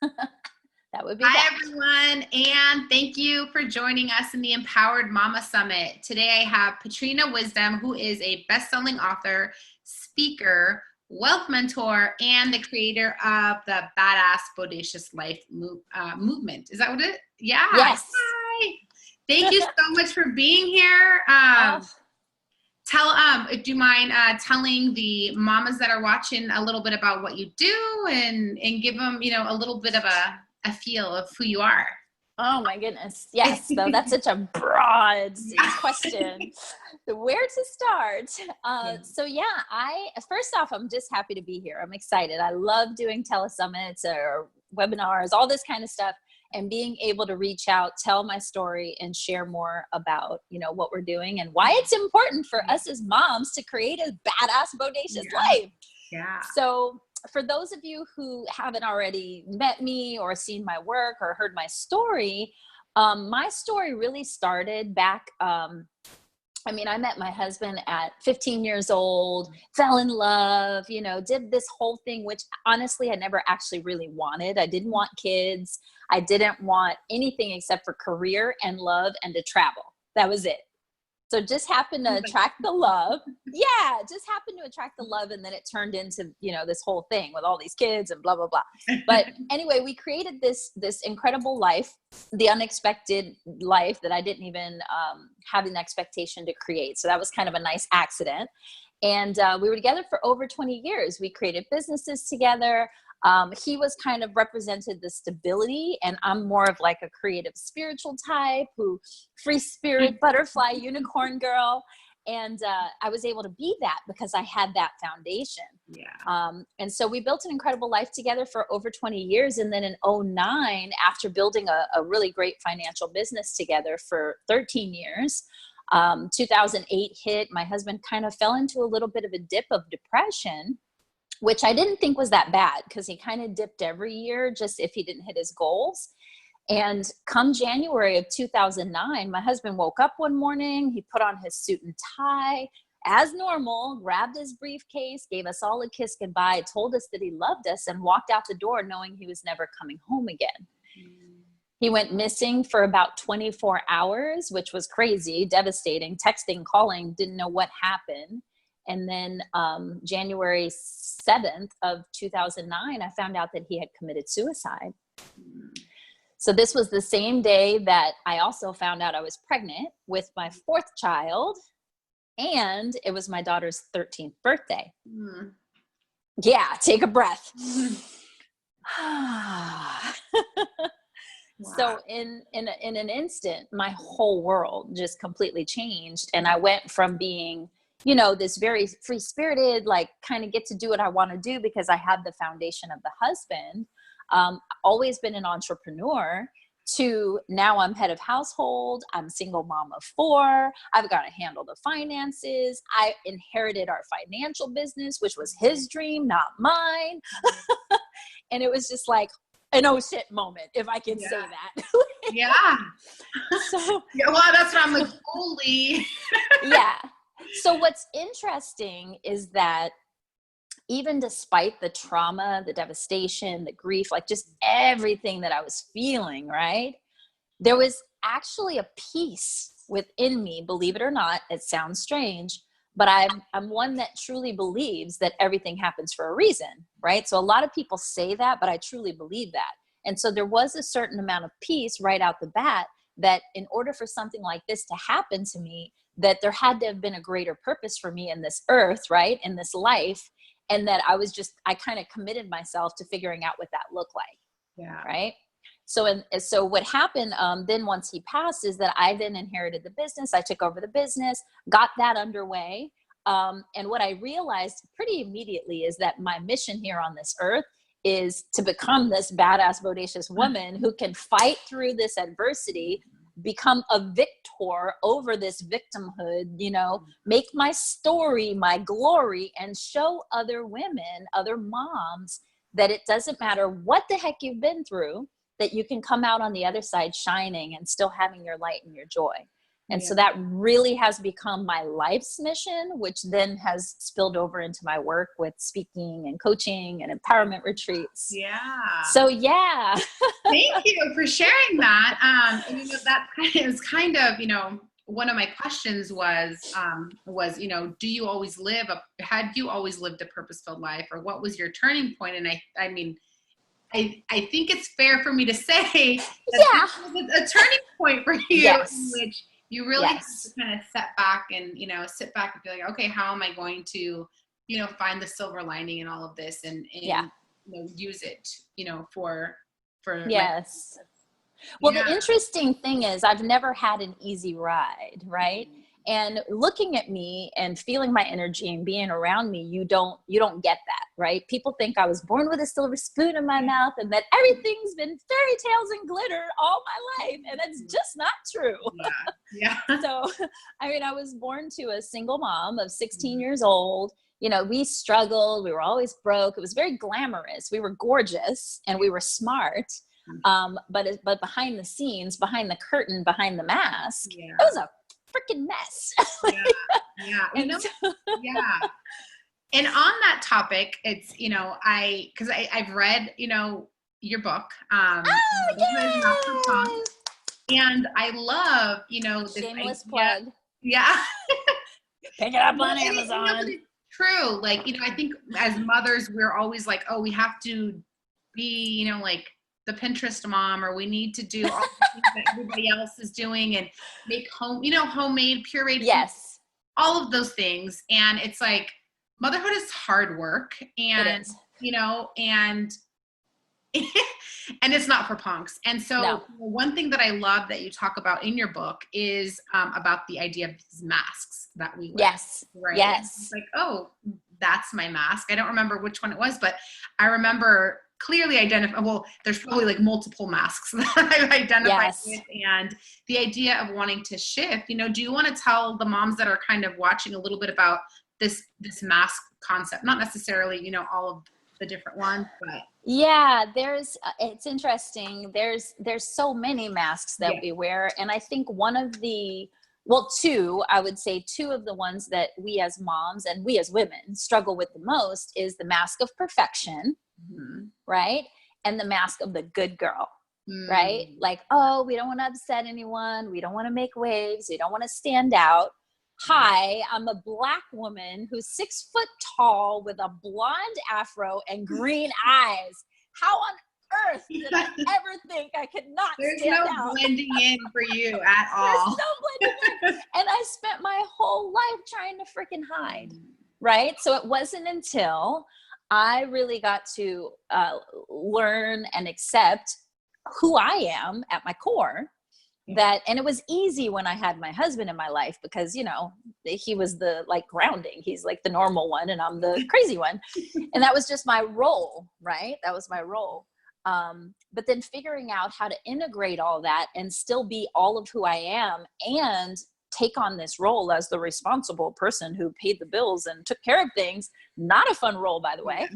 That would be Hi, that. everyone, and thank you for joining us in the Empowered Mama Summit. Today, I have Patrina Wisdom, who is a best-selling author, speaker, wealth mentor, and the creator of the Badass Bodacious Life movement. Is that what it? Yeah. Yes. Hi. Thank you so much for being here. Do you mind telling the mamas that are watching a little bit about what you do and give them, a little bit of a feel of who you are? Oh my goodness. Yes. Though that's such a broad question. Where to start? So first off, I'm just happy to be here. I'm excited. I love doing telesummits or webinars, all this kind of stuff, and being able to reach out, tell my story, and share more about, what we're doing and why it's important for us as moms to create a badass, bodacious life. Yeah. So for those of you who haven't already met me or seen my work or heard my story really started back. I met my husband at 15 years old, fell in love, did this whole thing, which honestly I never actually really wanted. I didn't want kids. I didn't want anything except for career and love and to travel. That was it. So just happened to attract the love. Yeah, just happened to attract the love. And then it turned into, this whole thing with all these kids and blah, blah, blah. But anyway, we created this incredible life, the unexpected life that I didn't even have an expectation to create. So that was kind of a nice accident. And we were together for over 20 years. We created businesses together. He was kind of represented the stability, and I'm more of like a creative spiritual type, who free spirit, butterfly, unicorn girl. And I was able to be that because I had that foundation. Yeah. And so we built an incredible life together for over 20 years. And then in 2009, after building a really great financial business together for 13 years, 2008 hit. My husband kind of fell into a little bit of a dip of depression, which I didn't think was that bad because he kind of dipped every year just if he didn't hit his goals. And come January of 2009, my husband woke up one morning, he put on his suit and tie as normal, grabbed his briefcase, gave us all a kiss goodbye, told us that he loved us, and walked out the door knowing he was never coming home again. He went missing for about 24 hours, which was crazy, devastating, texting, calling, didn't know what happened. And then January 7th of 2009, I found out that he had committed suicide. So this was the same day that I also found out I was pregnant with my fourth child, and it was my daughter's 13th birthday. Yeah, take a breath. Wow. So in an instant, my whole world just completely changed. And I went from being this very free-spirited, like kind of get to do what I want to do because I had the foundation of the husband, always been an entrepreneur, to now I'm head of household. I'm single mom of 4. I've got to handle the finances. I inherited our financial business, which was his dream, not mine. And it was just like an oh shit moment, if I can say that. Yeah. So, well, that's what I'm like, holy. Yeah. So what's interesting is that even despite the trauma, the devastation, the grief, like just everything that I was feeling, right? There was actually a peace within me, believe it or not. It sounds strange, but I'm one that truly believes that everything happens for a reason, right? So a lot of people say that, but I truly believe that. And so there was a certain amount of peace right out the bat that in order for something like this to happen to me, that there had to have been a greater purpose for me in this earth, right? In this life. And that I kind of committed myself to figuring out what that looked like. Yeah. Right. So what happened then once he passed is that I then inherited the business. I took over the business, got that underway. And what I realized pretty immediately is that my mission here on this earth is to become this badass, bodacious woman who can fight through this adversity, become a victor over this victimhood, make my story my glory, and show other women, other moms, that it doesn't matter what the heck you've been through, that you can come out on the other side shining and still having your light and your joy. And so that really has become my life's mission, which then has spilled over into my work with speaking and coaching and empowerment retreats. Yeah. So yeah. Thank you for sharing that. And that was kind of, one of my questions was, do you always had you always lived a purpose-filled life, or what was your turning point? And I mean, I think it's fair for me to say that this was a turning point for you, in which you really have to kind of sit back and be like, okay, how am I going to, find the silver lining in all of this and use it, for yes. Well, the interesting thing is I've never had an easy ride, right? Mm-hmm. And looking at me and feeling my energy and being around me, you don't get that, right? People think I was born with a silver spoon in my mouth and that everything's been fairy tales and glitter all my life. And that's just not true. Yeah. So, I mean, I was born to a single mom of 16 years old. We struggled. We were always broke. It was very glamorous. We were gorgeous and we were smart. But behind the scenes, behind the curtain, behind the mask, it was a freaking mess. And on that topic, it's, because I've read, your book, and I love, this shameless plug. Yeah. Pick it up on Amazon. It's true. Like, I think as mothers, we're always like, oh, we have to be, like the Pinterest mom, or we need to do all the things that everybody else is doing and make homemade, pureed, all of those things. And it's like, motherhood is hard work, and, and it's not for punks. And so one thing that I love that you talk about in your book is about the idea of these masks that we wear. Yes. Right. Yes. It's like, oh, that's my mask. I don't remember which one it was, but I remember clearly identify. Well, there's probably like multiple masks that I've identified with, and the idea of wanting to shift. Do you want to tell the moms that are kind of watching a little bit about this mask concept? Not necessarily, all of the different ones, but it's interesting. There's so many masks that we wear, and I think I would say two of the ones that we as moms and we as women struggle with the most is the mask of perfection. Mm-hmm. Right? And the mask of the good girl, right? Like, oh, we don't want to upset anyone. We don't want to make waves. We don't want to stand out. Hi, I'm a Black woman who's 6 foot tall with a blonde afro and green eyes. How on earth did I ever think I could not stand out? There's no blending in for you at all. There's no blending in. And I spent my whole life trying to freaking hide, right? So it wasn't until I really got to learn and accept who I am at my core, and it was easy when I had my husband in my life because, he was the grounding. He's like the normal one and I'm the crazy one. And that was just my role, right? That was my role. But then figuring out how to integrate all that and still be all of who I am and take on this role as the responsible person who paid the bills and took care of things. Not a fun role, by the way.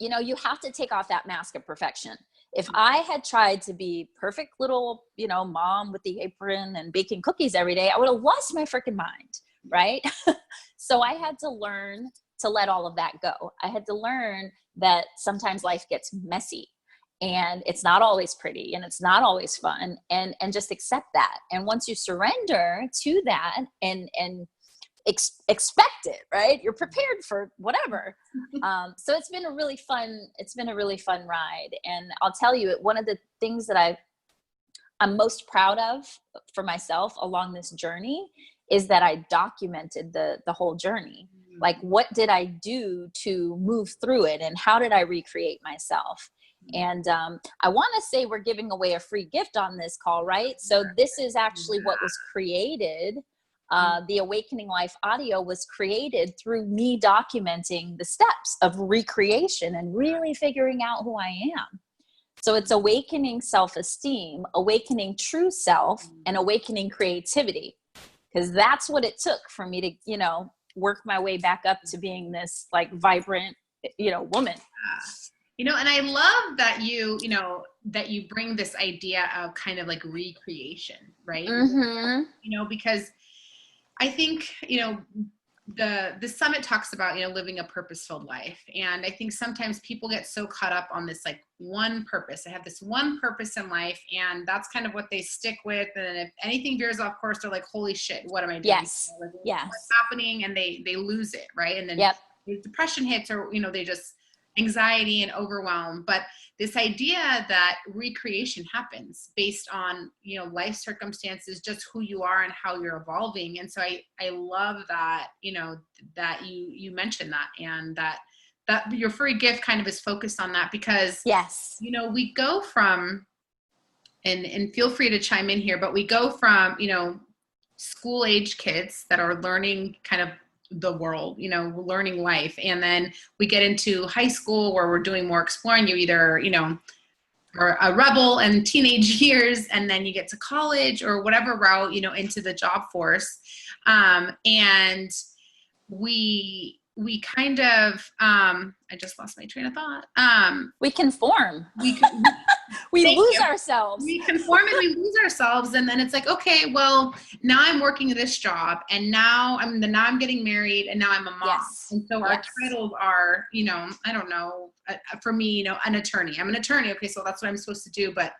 You have to take off that mask of perfection. If I had tried to be perfect little, mom with the apron and baking cookies every day, I would have lost my freaking mind, right? So I had to learn to let all of that go. I had to learn that sometimes life gets messy. And it's not always pretty and it's not always fun, and just accept that. And once you surrender to that and expect it, right? You're prepared for whatever. So it's been a really fun ride. And I'll tell you, one of the things that I'm most proud of for myself along this journey is that I documented the whole journey. Like, what did I do to move through it? And how did I recreate myself? And I want to say we're giving away a free gift on this call, right? So this is actually what was created. The Awakening Life audio was created through me documenting the steps of recreation and really figuring out who I am. So it's awakening self-esteem, awakening true self, and awakening creativity. Because that's what it took for me to, work my way back up to being this vibrant, woman. And I love that that you bring this idea of kind of like recreation, right? Because I think, the summit talks about, living a purpose-filled life. And I think sometimes people get so caught up on this, like, one purpose. They have this one purpose in life, and that's kind of what they stick with. And if anything veers off course, they're like, holy shit, what am I doing? Yes. What's happening? And they lose it. Right. And then depression hits, or, they just anxiety and overwhelm. But this idea that recreation happens based on, life circumstances, just who you are and how you're evolving. And so I love that, that you mentioned that, and that your free gift kind of is focused on that, because, we go from, and feel free to chime in here, but we go from, school age kids that are learning kind of the world, learning life. And then we get into high school where we're doing more exploring. You either, are a rebel in teenage years, and then you get to college or whatever route, into the job force. And we kind of, I just lost my train of thought. We conform. We lose ourselves. We conform and we lose ourselves. And then it's like, okay, well, now I'm working this job, and now I'm getting married, and now I'm a mom. And so our titles are, I don't know, for me, an attorney. I'm an attorney. Okay, so that's what I'm supposed to do. But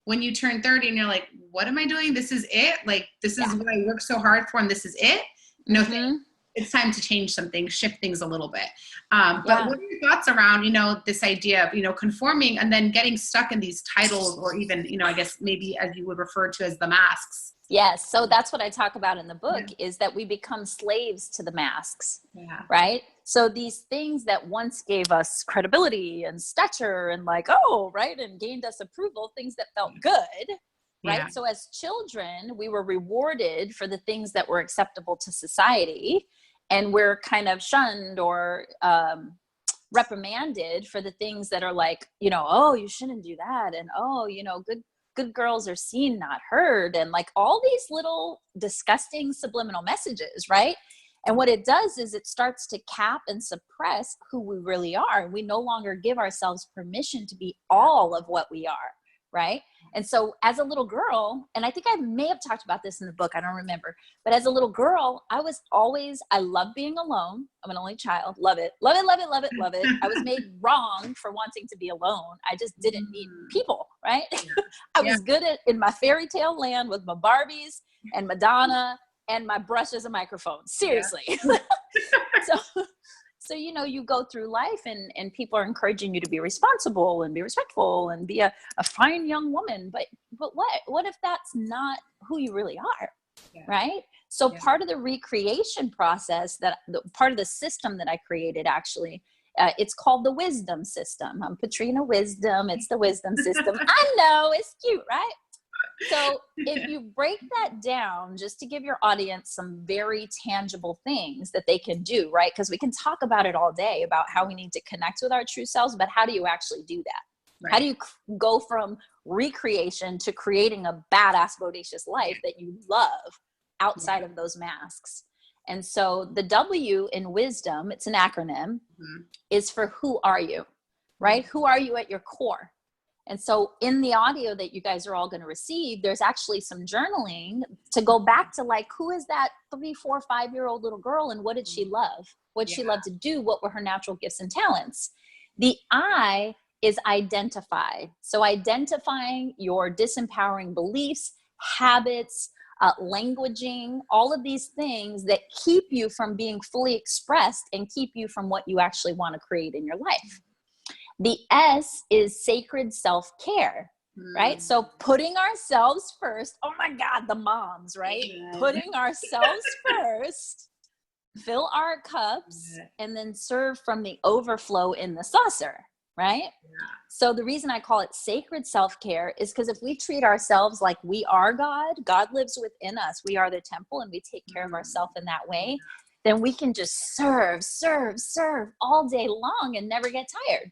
when you turn 30 and you're like, what am I doing? This is it? Like, this is what I worked so hard for, and this is it? No, it's time to change something, shift things a little bit. But what are your thoughts around, this idea of, conforming and then getting stuck in these titles, or even, I guess maybe as you would refer to as the masks? Yes. So that's what I talk about in the book, is that we become slaves to the masks, right? So these things that once gave us credibility and stature and and gained us approval, things that felt good, right? So as children, we were rewarded for the things that were acceptable to society, and we're kind of shunned or reprimanded for the things that are like, oh, you shouldn't do that. And, oh, good girls are seen, not heard. And like all these little disgusting subliminal messages, right? And what it does is it starts to cap and suppress who we really are. We no longer give ourselves permission to be all of what we are, right? And so as a little girl, and I think I may have talked about this in the book, I don't remember, but as a little girl, I love being alone. I'm an only child. Love it. Love it, love it, love it, love it. I was made wrong for wanting to be alone. I just didn't need people, right? I was good in my fairy tale land with my Barbies and Madonna and my brush as a microphone. Seriously. So, you go through life and people are encouraging you to be responsible and be respectful and be a fine young woman. But what if that's not who you really are? Right? So part of the recreation process, part of the system that I created, actually, it's called the wisdom system. I'm Patrina Wisdom. It's the wisdom system. I know, it's cute, right? So if you break that down, just to give your audience some very tangible things that they can do, right? Because we can talk about it all day about how we need to connect with our true selves, but how do you actually do that? Right. How do you go from recreation to creating a badass, bodacious life that you love outside of those masks? And so the W in wisdom, it's an acronym, is for who are you, right? Who are you at your core? And so in the audio that you guys are all going to receive, there's actually some journaling to go back to like, who is that 3, 4, 5-year-old little girl, and what did she love? What did she love to do? What were her natural gifts and talents? The I is identify. So identifying your disempowering beliefs, habits, languaging, all of these things that keep you from being fully expressed and keep you from what you actually want to create in your life. The S is sacred self-care, right? So putting ourselves first. Oh my God, the moms, right? Putting ourselves first, fill our cups, and then serve from the overflow in the saucer, right? So the reason I call it sacred self-care is because if we treat ourselves like we are God, God lives within us. We are the temple, and we take care of ourselves in that way, then we can just serve all day long and never get tired.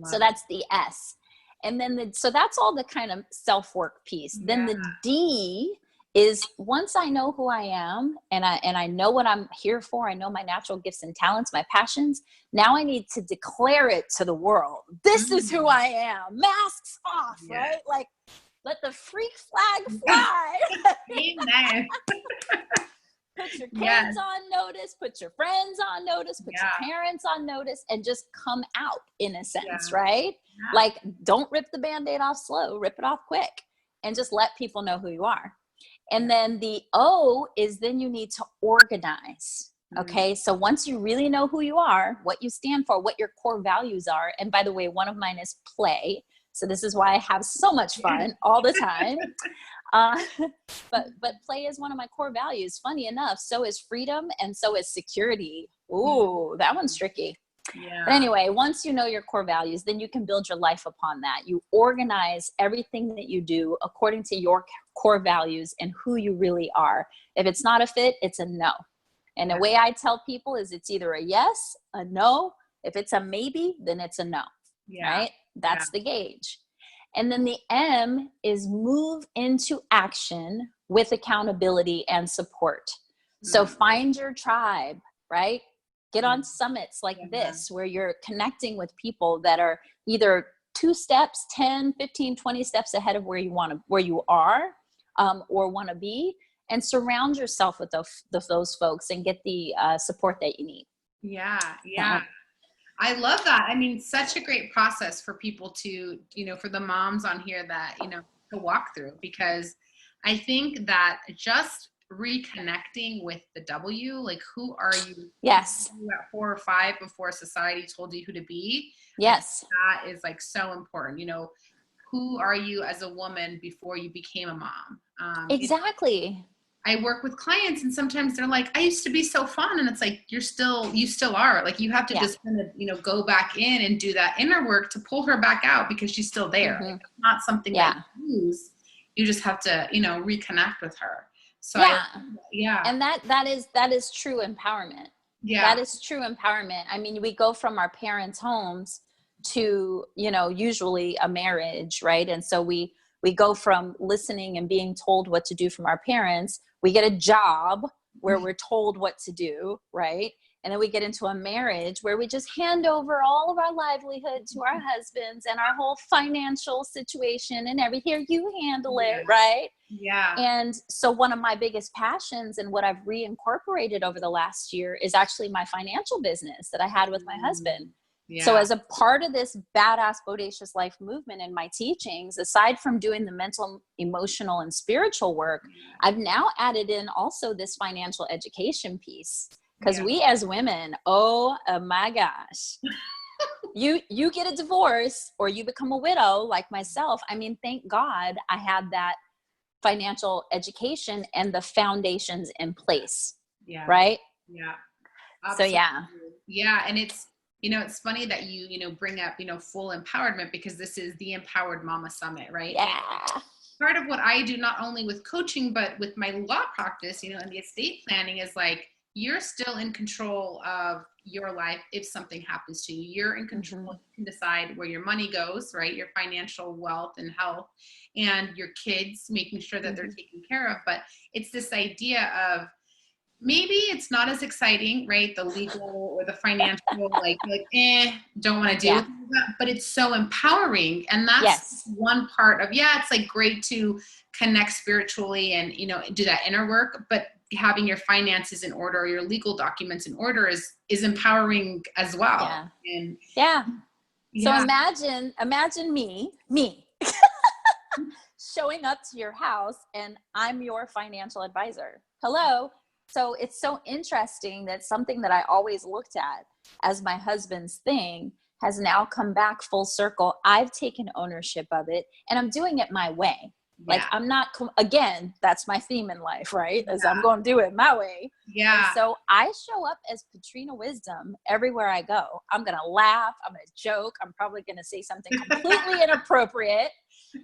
So that's the S. And then so that's all the kind of self-work piece. Then the D is once I know who I am and I know what I'm here for, I know my natural gifts and talents, my passions, now I need to declare it to the world. This is who I am. Masks off, right? Like, let the freak flag fly. Amen. Put your kids on notice, put your friends on notice, put your parents on notice, and just come out in a sense, right? Like, don't rip the Band-Aid off slow, rip it off quick, and just let people know who you are. And then the O is then you need to organize. Okay. So once you really know who you are, what you stand for, what your core values are. And by the way, one of mine is play. So this is why I have so much fun all the time. But play is one of my core values. Funny enough, so is freedom and so is security. Ooh, that one's tricky. But anyway, once you know your core values, then you can build your life upon that. You organize everything that you do according to your core values and who you really are. If it's not a fit, it's a no. And the way I tell people is it's either a yes, a no. If it's a maybe, then it's a no, right? That's the gauge. And then the M is move into action with accountability and support. So find your tribe, right? Get on summits like this, where you're connecting with people that are either 2 steps, 10, 15, 20 steps ahead of where you are or want to be, and surround yourself with those folks and get the support that you need. Yeah. I love that. I mean, such a great process for people to, for the moms on here that, to walk through, because I think that just reconnecting with the W, like, who are you? Yes. You at 4 or 5 before society told you who to be. Yes. That is like so important. Who are you as a woman before you became a mom? Exactly. I work with clients and sometimes they're like, I used to be so fun. And it's like, you still are. Like, you have to just kind of, go back in and do that inner work to pull her back out, because she's still there. Like, it's not something that you lose. You just have to, reconnect with her. So and that is true empowerment. That is true empowerment. I mean, we go from our parents' homes to, usually a marriage, right? And so we go from listening and being told what to do from our parents. We get a job where we're told what to do, right? And then we get into a marriage where we just hand over all of our livelihood to our husbands and our whole financial situation and everything. Here, you handle it, right? Yeah. And so one of my biggest passions and what I've reincorporated over the last year is actually my financial business that I had with my husband. Yeah. So as a part of this badass bodacious life movement in my teachings, aside from doing the mental, emotional, and spiritual work, I've now added in also this financial education piece. Because we as women, oh my gosh, you get a divorce or you become a widow like myself. I mean, thank God I had that financial education and the foundations in place. Yeah. Right? Yeah. Absolutely. So yeah. And it's, it's funny that you bring up, full empowerment, because this is the Empowered Mama Summit, right? Yeah. And part of what I do, not only with coaching, but with my law practice, and the estate planning, is like, you're still in control of your life. If something happens to you, you're in control. You can decide where your money goes, right? Your financial wealth and health, and your kids, making sure that they're taken care of. But it's this idea of, maybe it's not as exciting, right? The legal or the financial, don't want to deal with that, but it's so empowering. And that's one part of, it's like great to connect spiritually and, do that inner work, but having your finances in order or your legal documents in order is empowering as well. So imagine me showing up to your house and I'm your financial advisor. Hello. So it's so interesting that something that I always looked at as my husband's thing has now come back full circle. I've taken ownership of it and I'm doing it my way. Like, I'm not, again, that's my theme in life, right? As I'm going to do it my way. Yeah. And so I show up as Patrina Wisdom everywhere I go. I'm going to laugh. I'm going to joke. I'm probably going to say something completely inappropriate.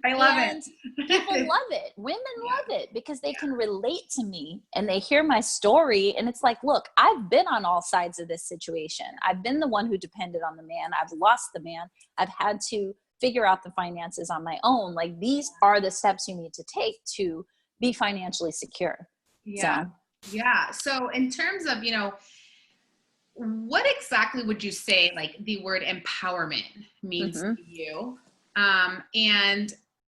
I love it. People love it. Women love it because they can relate to me and they hear my story. And it's like, look, I've been on all sides of this situation. I've been the one who depended on the man. I've lost the man. I've had to figure out the finances on my own. Like, these are the steps you need to take to be financially secure. Yeah. So. Yeah. So in terms of, what exactly would you say like the word empowerment means Mm-hmm. to you?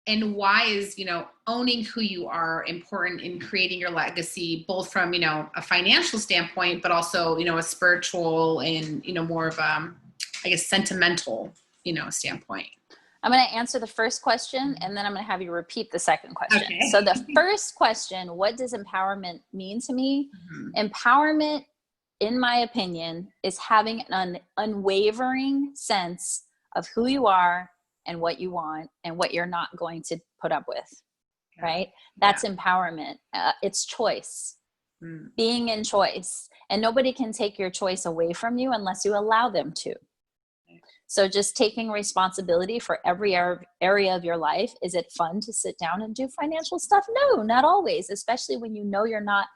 And why is, owning who you are important in creating your legacy, both from, a financial standpoint, but also, a spiritual and, more of, I guess, sentimental, standpoint? I'm going to answer the first question, and then I'm going to have you repeat the second question. Okay. So the first question, what does empowerment mean to me? Mm-hmm. Empowerment, in my opinion, is having an unwavering sense of who you are and what you want and what you're not going to put up with, right? That's empowerment. It's choice, being in choice. And nobody can take your choice away from you unless you allow them to. So just taking responsibility for every area of your life. Is it fun to sit down and do financial stuff? No, not always, especially when you know you're not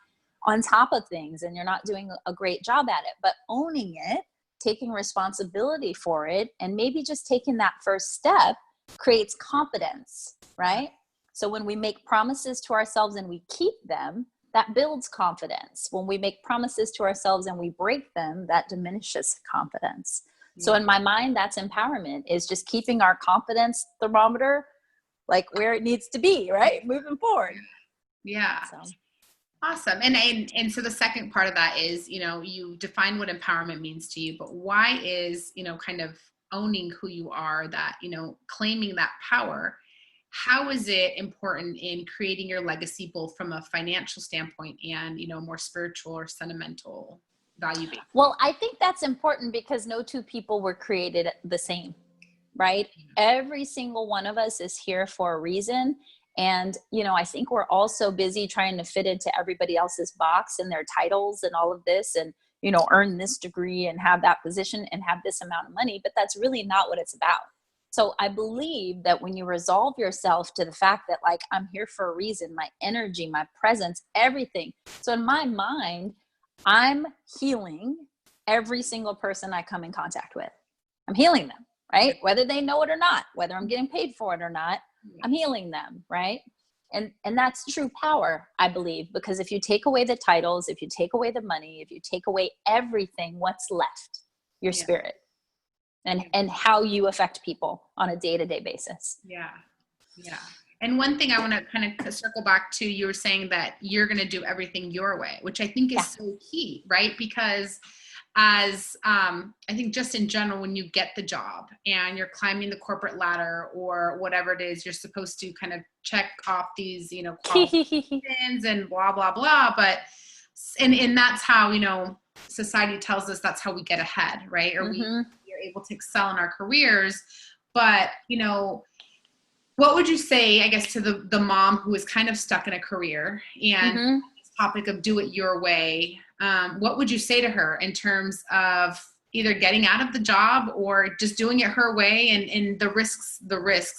on top of things and you're not doing a great job at it. But owning it, taking responsibility for it, and maybe just taking that first step creates confidence, right? So when we make promises to ourselves and we keep them, that builds confidence. When we make promises to ourselves and we break them, that diminishes confidence. So in my mind, that's empowerment, is just keeping our confidence thermometer like where it needs to be, right? Moving forward. Yeah. So. Awesome. And so the second part of that is, you define what empowerment means to you, but why is, kind of owning who you are, that, claiming that power, how is it important in creating your legacy, both from a financial standpoint and, more spiritual or sentimental value based? Well, I think that's important because no two people were created the same, right? Every single one of us is here for a reason. And, I think we're all so busy trying to fit into everybody else's box and their titles and all of this and, earn this degree and have that position and have this amount of money, but that's really not what it's about. So I believe that when you resolve yourself to the fact that like, I'm here for a reason, my energy, my presence, everything. So in my mind, I'm healing every single person I come in contact with. I'm healing them, right? Whether they know it or not, whether I'm getting paid for it or not, I'm healing them, right? And that's true power, I believe, because if you take away the titles, if you take away the money, if you take away everything, what's left? Your spirit and how you affect people on a day-to-day basis. Yeah. Yeah. And one thing I want to kind of circle back to, you were saying that you're going to do everything your way, which I think is so key, right? Because as I think just in general, when you get the job and you're climbing the corporate ladder or whatever it is, you're supposed to kind of check off these, qualifications and blah, blah, blah. But, and that's how, society tells us that's how we get ahead, right? Or we are able to excel in our careers. But, what would you say, I guess, to the mom who is kind of stuck in a career and this topic of do it your way? What would you say to her in terms of either getting out of the job or just doing it her way and the risks,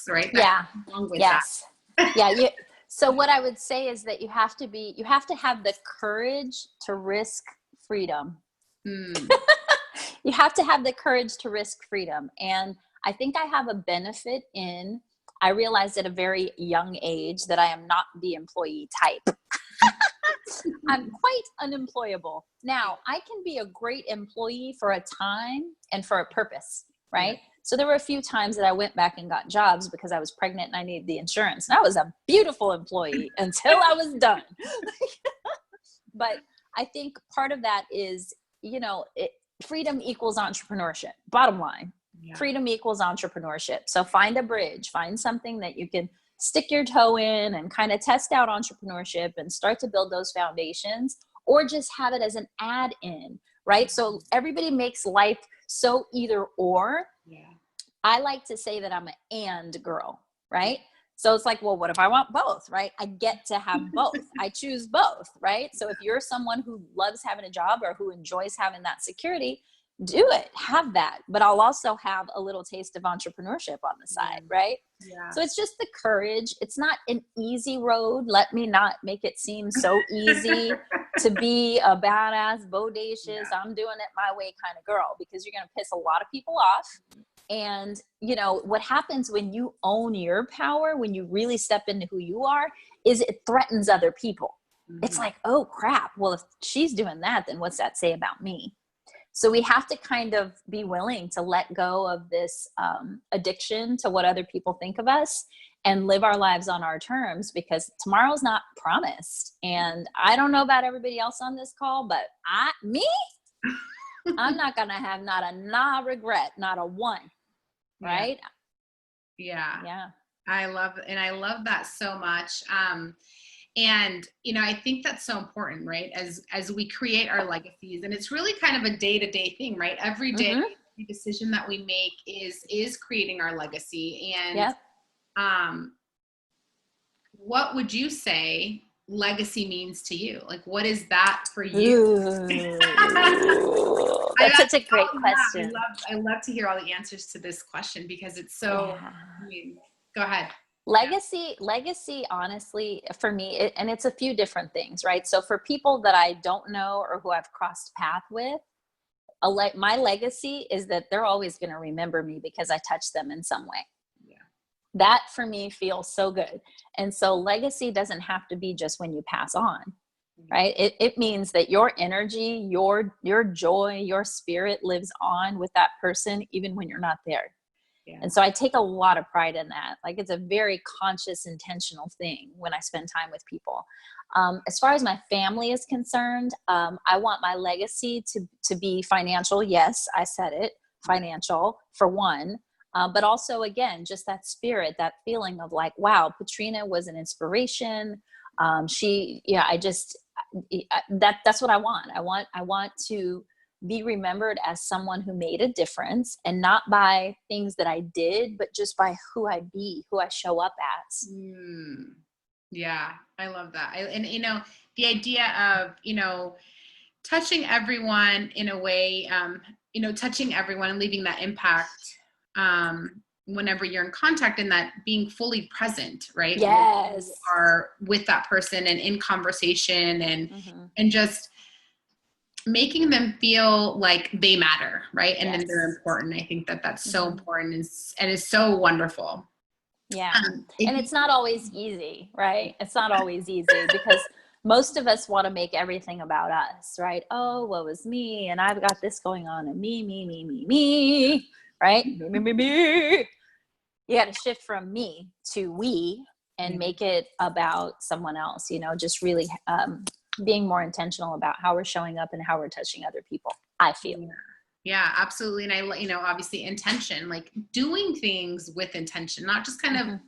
right? Yes. Yeah. So what I would say is that you have to have the courage to risk freedom. You have to have the courage to risk freedom. And I think I have a benefit I realized at a very young age that I am not the employee type. I'm quite unemployable. Now, I can be a great employee for a time and for a purpose, right? Yeah. So there were a few times that I went back and got jobs because I was pregnant and I needed the insurance. And I was a beautiful employee until I was done. But I think part of that is, freedom equals entrepreneurship, bottom line. Yeah. Freedom equals entrepreneurship. So find a bridge, find something that you can stick your toe in and kind of test out entrepreneurship and start to build those foundations, or just have it as an add-in, right? So everybody makes life so either or. Yeah. I like to say that I'm an and girl, right? So it's like, well, what if I want both, right? I get to have both. I choose both, right? So if you're someone who loves having a job or who enjoys having that security, do it, have that. But I'll also have a little taste of entrepreneurship on the side, right? Yeah. So it's just the courage. It's not an easy road. Let me not make it seem so easy to be a badass, bodacious, I'm doing it my way kind of girl, because you're going to piss a lot of people off. And, you know, what happens when you own your power, when you really step into who you are, is it threatens other people. It's like, oh crap. Well, if she's doing that, then what's that say about me? So we have to kind of be willing to let go of this addiction to what other people think of us and live our lives on our terms, because tomorrow's not promised. And I don't know about everybody else on this call, but I'm not going to have not a regret, not a one. Right? Yeah. I love that so much. And, you know, I think that's so important, right? As we create our legacies, and it's really kind of a day-to-day thing, right? Every day, every decision that we make is creating our legacy. And, what would you say legacy means to you? Like, what is that for you? That's such a great question. I love to hear all the answers to this question, because it's so, I mean, go ahead. Legacy, honestly, for me, and it's a few different things, right? So for people that I don't know or who I've crossed path with, my legacy is that they're always going to remember me because I touched them in some way. Yeah. That for me feels so good. And so legacy doesn't have to be just when you pass on, right? It means that your energy, your joy, your spirit lives on with that person, even when you're not there. Yeah. And so I take a lot of pride in that. Like, it's a very conscious, intentional thing when I spend time with people. As far as my family is concerned, I want my legacy to be financial. Yes, I said it, financial for one. But also, again, just that spirit, that feeling of like, wow, Patrina was an inspiration. That's what I want. I want to be remembered as someone who made a difference, and not by things that I did, but just by who I show up as. Yeah, I love that. And you know, the idea of, you know, touching everyone in a way, you know, touching everyone and leaving that impact, whenever you're in contact, and that being fully present, right? Yes. When you are with that person and in conversation, and just making them feel like they matter, right? And then they're important. I think that's so important, and is so wonderful. Yeah. And it's not always easy, right? It's not always easy, because most of us want to make everything about us, right? Oh, woe is me, and I've got this going on, and me, right? Me. You got to shift from me to we and make it about someone else, you know, just really being more intentional about how we're showing up and how we're touching other people, I feel. Yeah, absolutely. And I, you know, obviously intention, like doing things with intention, not just kind of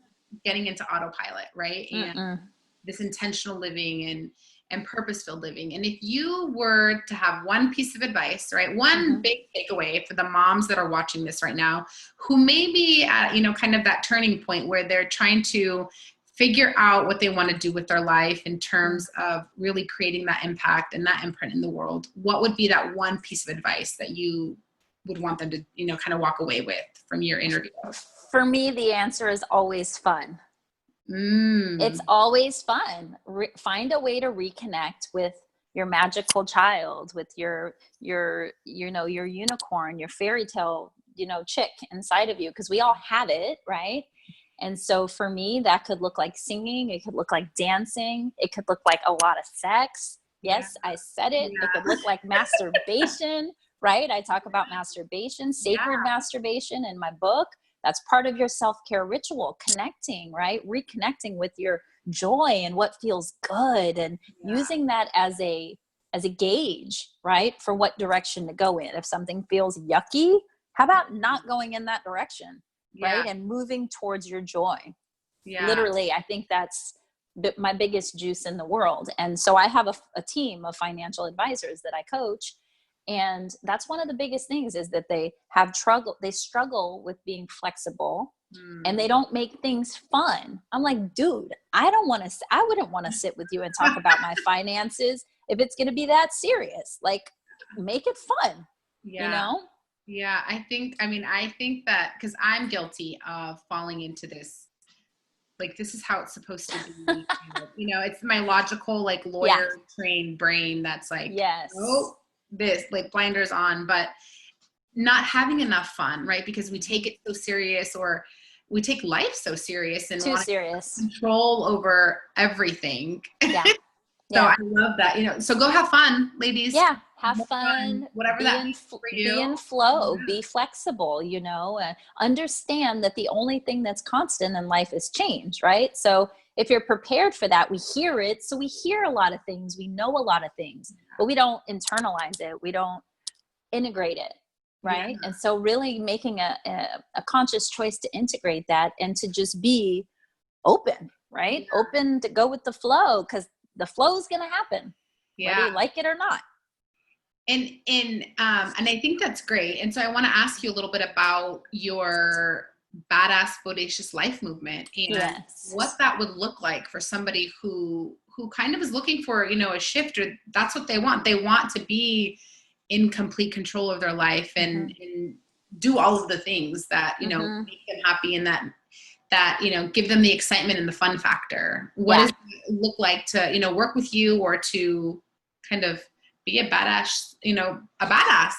getting into autopilot, right? And this intentional living and purpose-filled living. And if you were to have one piece of advice, right, one big takeaway for the moms that are watching this right now, who may be at, you know, kind of that turning point where they're trying to figure out what they want to do with their life in terms of really creating that impact and that imprint in the world, what would be that one piece of advice that you would want them to, you know, kind of walk away with from your interview? For me, the answer is always fun. It's always fun. Find a way to reconnect with your magical child, with your unicorn, your fairy tale, you know, chick inside of you, because we all have it, right? And so for me, that could look like singing. It could look like dancing. It could look like a lot of sex. Yes, I said it. It could look like masturbation, right? I talk about masturbation, sacred masturbation in my book. That's part of your self-care ritual, connecting, right? Reconnecting with your joy and what feels good, and using that as a gauge, right? For what direction to go in. If something feels yucky, how about not going in that direction? Right? And moving towards your joy. Literally, I think that's my biggest juice in the world. And so I have a team of financial advisors that I coach. And that's one of the biggest things, is that they struggle with being flexible, and they don't make things fun. I'm like, dude, I wouldn't want to sit with you and talk about my finances if it's going to be that serious. Like, make it fun, you know? Yeah, I think that, because I'm guilty of falling into this, like, this is how it's supposed to be. You know, it's my logical, like, lawyer trained brain that's like, oh, this, like, blinders on. But not having enough fun, right? Because we take it so serious, or we take life so serious and Too want serious. control over everything. Yeah. So Yeah. I love that, so go have fun, ladies. Yeah. Have fun, whatever that means for you. Be in flow, Yeah. be flexible, understand that the only thing that's constant in life is change, right? So if you're prepared for that, we hear it. So we hear a lot of things, we know a lot of things, but we don't internalize it. We don't integrate it. Right. Yeah. And so really making a conscious choice to integrate that and to just be open, right? Yeah. Open to go with the flow, because the flow is going to happen, whether you like it or not. And I think that's great. And so I want to ask you a little bit about your badass, bodacious life movement, and what that would look like for somebody who kind of is looking for, a shift, or that's what they want. They want to be in complete control of their life and do all of the things that, make them happy, and that, give them the excitement and the fun factor. What does it look like to, work with you, or to kind of be a badass, a badass?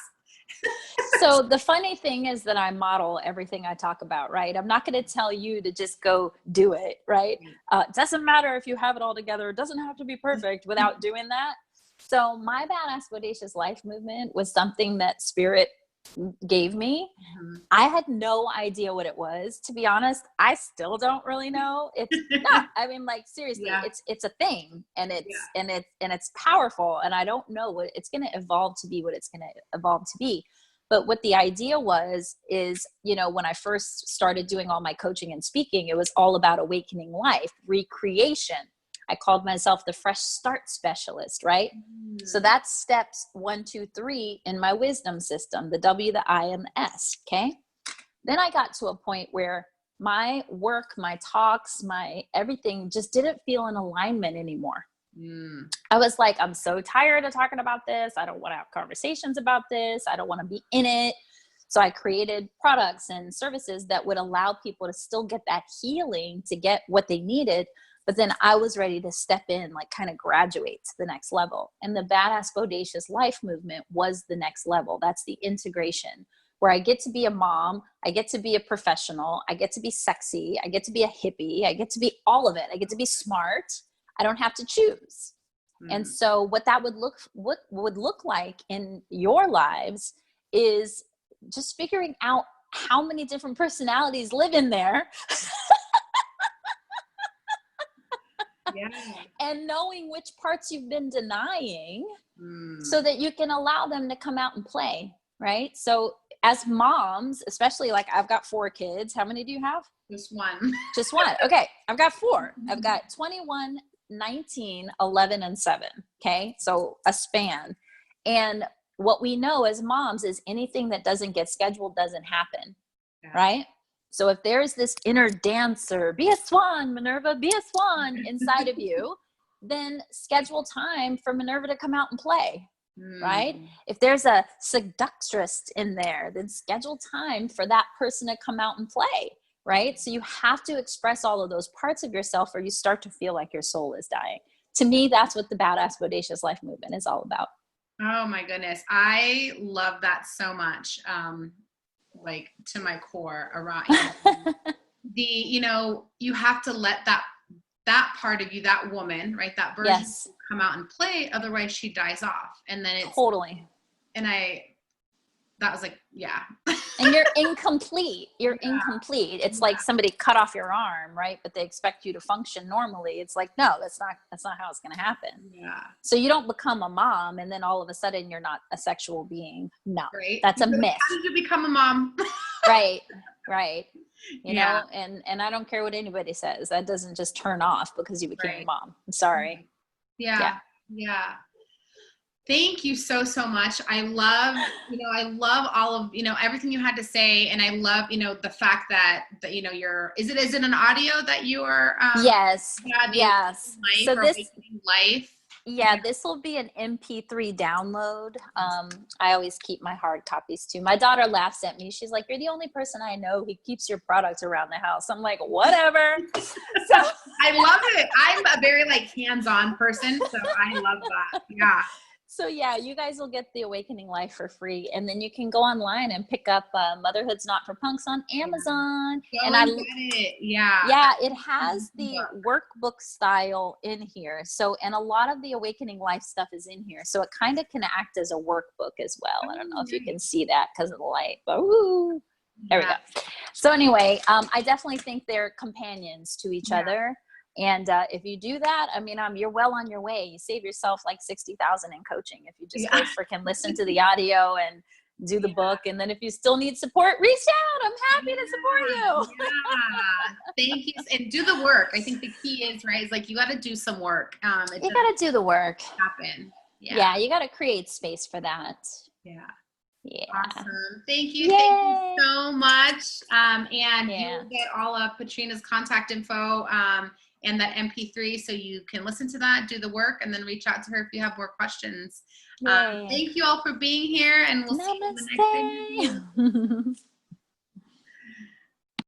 So the funny thing is that I model everything I talk about, right? I'm not going to tell you to just go do it, right? It doesn't matter if you have it all together. It doesn't have to be perfect without doing that. So my badass, bodacious life movement was something that Spirit gave me. I had no idea what it was. To be honest, I still don't really know. It's not, seriously, it's a thing, and it's powerful, and I don't know what it's going to evolve to be, But what the idea is, when I first started doing all my coaching and speaking, it was all about awakening life, recreation. I called myself the fresh start specialist, right? So that's steps 1, 2, 3 in my wisdom system, the W, the I, and the S. Okay. Then I got to a point where my work, my talks, my everything just didn't feel in alignment anymore. I was like, I'm so tired of talking about this. I don't want to have conversations about this. I don't want to be in it. So I created products and services that would allow people to still get that healing, to get what they needed. But then I was ready to step in, kind of graduate to the next level. And the Badass Bodacious Life movement was the next level. That's the integration, where I get to be a mom. I get to be a professional. I get to be sexy. I get to be a hippie. I get to be all of it. I get to be smart. I don't have to choose. And so what that would look like in your lives is just figuring out how many different personalities live in there. And knowing which parts you've been denying so that you can allow them to come out and play, right? So as moms, especially, I've got 4 kids. How many do you have? Just one. Just one. Okay. I've got 4. I've got 21, 19, 11, and 7. Okay. So a span. And what we know as moms is anything that doesn't get scheduled doesn't happen. Right? So if there's this inner dancer, be a swan, Minerva, be a swan inside of you, then schedule time for Minerva to come out and play, right? If there's a seductress in there, then schedule time for that person to come out and play, right? So you have to express all of those parts of yourself, or you start to feel like your soul is dying. To me, that's what the Badass Bodacious Life movement is all about. Oh my goodness. I love that so much. To my core around you have to let that part of you, that woman, right, that version come out and play, otherwise she dies off. And then it's totally, and that was and you're incomplete. Incomplete. It's like somebody cut off your arm, right? But they expect you to function normally. It's like, no, that's not how it's going to happen. So you don't become a mom and then all of a sudden you're not a sexual being. No, that's a myth. How did you become a mom? Right. You know, and I don't care what anybody says. That doesn't just turn off because you became a mom. I'm sorry. Yeah. Thank you so much. I love all of, everything you had to say. And I love, the fact that is it an audio that you are? Yes. So life. This will be an MP3 download. I always keep my hard copies too. My daughter laughs at me. She's like, you're the only person I know who keeps your products around the house. I'm like, whatever. So I love it. I'm a very hands-on person. So I love that. Yeah. So yeah, you guys will get the Awakening Life for free, and then you can go online and pick up Motherhood's Not for Punks on Amazon. Go And and get it. Yeah. yeah, it has the workbook style in here. So, and a lot of the Awakening Life stuff is in here. So it kind of can act as a workbook as well. I don't know if you can see that because of the light, but woo, there we go. So anyway, I definitely think they're companions to each other. And if you do that, I mean, you're well on your way. You save yourself like $60,000 in coaching if you just go freaking listen to the audio and do the book. And then if you still need support, reach out. I'm happy to support you. Thank you. And do the work. I think the key is, right, is like you got to do some work. You got to do the work. Happen. Yeah, you got to create space for that. Yeah. Yeah. Awesome. Thank you. Yay. Thank you so much. And you'll get all of Patrina's contact info and that MP3 so you can listen to that, do the work, and then reach out to her if you have more questions. Thank you all for being here, and we'll see you in the next interview.